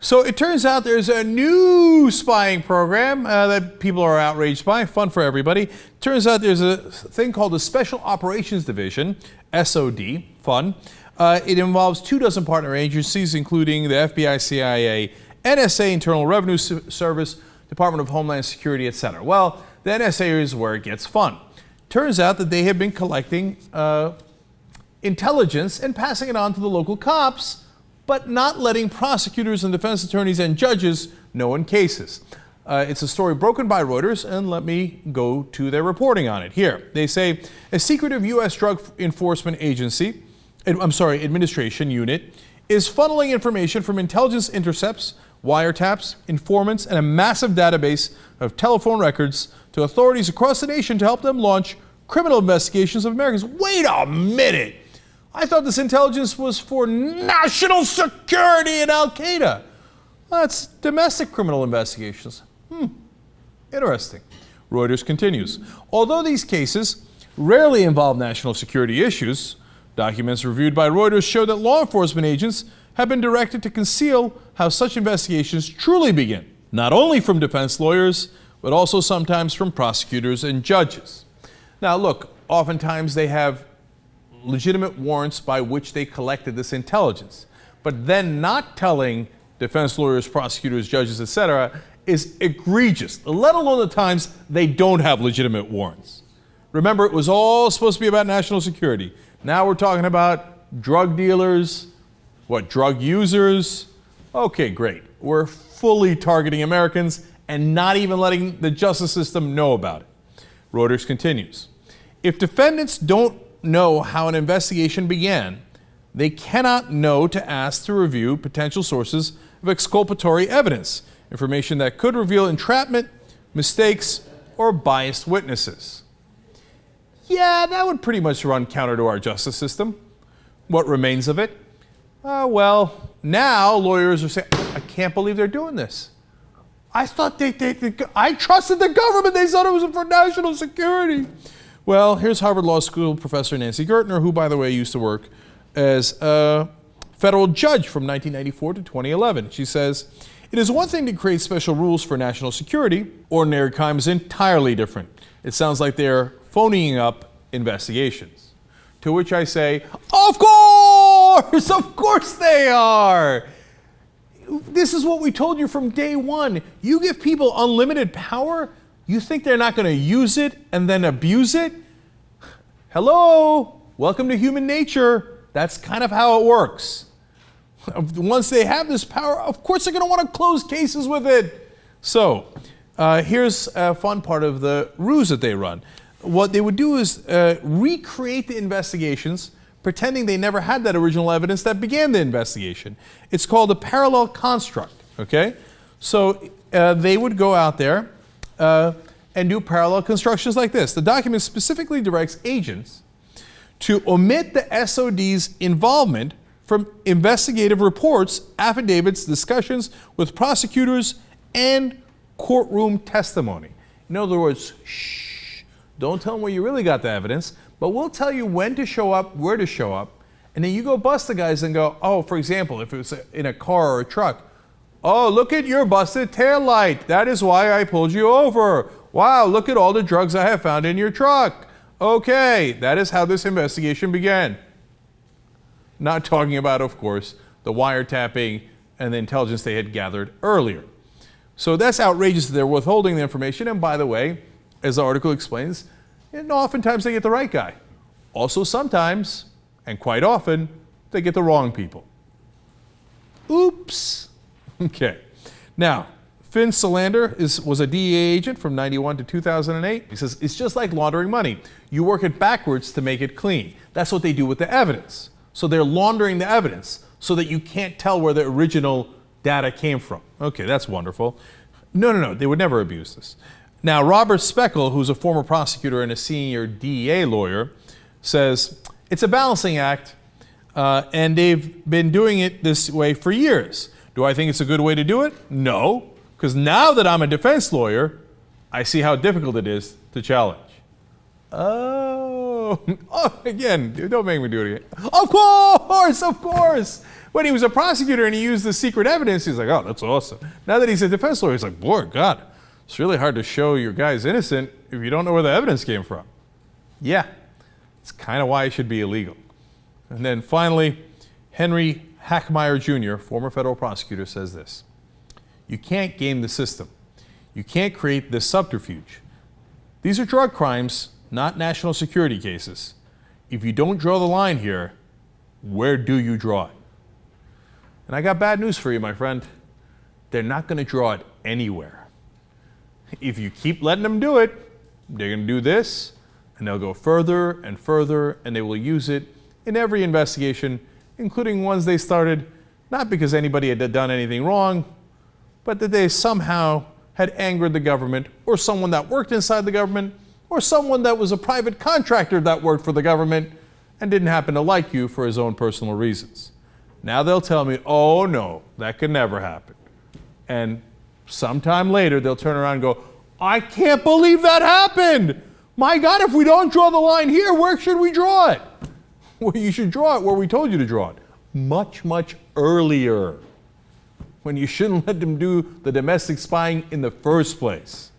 So it turns out there's a new spying program that people are outraged by. Fun for everybody. Turns out there's a thing called the Special Operations Division, SOD, fun. It involves 24 partner agencies, including the FBI, CIA, NSA, Internal Revenue Service, Department of Homeland Security, etc. Well, the NSA is where it gets fun. Turns out that they have been collecting intelligence and passing it on to the local cops, but not letting prosecutors and defense attorneys and judges know in cases. It's a story broken by Reuters, and let me go to their reporting on it. Here, they say a secretive U.S. Drug Enforcement Administration unit is funneling information from intelligence intercepts, wiretaps, informants, and a massive database of telephone records to authorities across the nation to help them launch criminal investigations of Americans. Wait a minute! I thought this intelligence was for national security and Al-Qaeda. That's domestic criminal investigations. Interesting. Reuters continues. Although these cases rarely involve national security issues, documents reviewed by Reuters show that law enforcement agents have been directed to conceal how such investigations truly begin, not only from defense lawyers, but also sometimes from prosecutors and judges. Now look, oftentimes they have legitimate warrants by which they collected this intelligence, but then not telling defense lawyers, prosecutors, judges, etc. is egregious, let alone the times they don't have legitimate warrants. Remember, it was all supposed to be about national security. Now we're talking about drug dealers, drug users? Okay, great. We're fully targeting Americans and not even letting the justice system know about it. Reuters continues. If defendants don't know how an investigation began, they cannot know to ask to review potential sources of exculpatory evidence, information that could reveal entrapment, mistakes, or biased witnesses. Yeah, that would pretty much run counter to our justice system. What remains of it? Well, now lawyers are saying, I can't believe they're doing this. I thought I trusted the government. They thought it was for national security. Well, here's Harvard Law School professor Nancy Gertner, who, by the way, used to work as a federal judge from 1994 to 2011. She says, it is one thing to create special rules for national security. Ordinary crime is entirely different. It sounds like they're phoning up investigations. To which I say, of course they are. This is what we told you from day one. You give people unlimited power, you think they're not going to use it and then abuse it? Hello, welcome to human nature. That's kind of how it works. Once they have this power, of course they're going to want to close cases with it. So here's a fun part of the ruse that they run. What they would do is recreate the investigations, pretending they never had that original evidence that began the investigation. It's called a parallel construct, okay? So they would go out there and do parallel constructions like this. The document specifically directs agents to omit the SOD's involvement from investigative reports, affidavits, discussions with prosecutors, and courtroom testimony. In other words, shh, don't tell them where you really got the evidence, but we'll tell you when to show up, where to show up, and then you go bust the guys and go, oh, for example, if it was in a car or a truck, oh, look at your busted taillight. That is why I pulled you over. Wow, look at all the drugs I have found in your truck. Okay, that is how this investigation began. Not talking about, of course, the wiretapping and the intelligence they had gathered earlier. So that's outrageous that they're withholding the information. And by the way, as the article explains, oftentimes they get the right guy. Also sometimes, and quite often, they get the wrong people. Oops. Okay. Now, Finn Solander was a DEA agent from 91 to 2008. He says, it's just like laundering money. You work it backwards to make it clean. That's what they do with the evidence. So they're laundering the evidence so that you can't tell where the original data came from. Okay, that's wonderful. No, they would never abuse this. Now, Robert Speckle, who's a former prosecutor and a senior DEA lawyer, says, it's a balancing act, and they've been doing it this way for years. Do I think it's a good way to do it? No, because now that I'm a defense lawyer, I see how difficult it is to challenge. Oh. no. Oh, again, dude, don't make me do it again. Of course, of course. When he was a prosecutor and he used the secret evidence, he's like, oh, that's awesome. Now that he's a defense lawyer, he's like, boy, God, it's really hard to show your guy's innocent if you don't know where the evidence came from. Yeah, it's kind of why it should be illegal. And then finally, Henry Hackmeyer Jr., former federal prosecutor, says this. You can't game the system. You can't create this subterfuge. These are drug crimes, not national security cases. If you don't draw the line here, where do you draw it? And I got bad news for you, my friend. They're not going to draw it anywhere. If you keep letting them do it, they're going to do this, and they'll go further and further, and they will use it in every investigation, including ones they started not because anybody had done anything wrong, but that they somehow had angered the government, or someone that worked inside the government, or someone that was a private contractor that worked for the government and didn't happen to like you for his own personal reasons. Now they'll tell me, oh no, that could never happen. And sometime later they'll turn around and go, I can't believe that happened. My God, if we don't draw the line here, where should we draw it? Well, you should draw it where we told you to draw it. Much, much earlier. When you shouldn't let them do the domestic spying in the first place.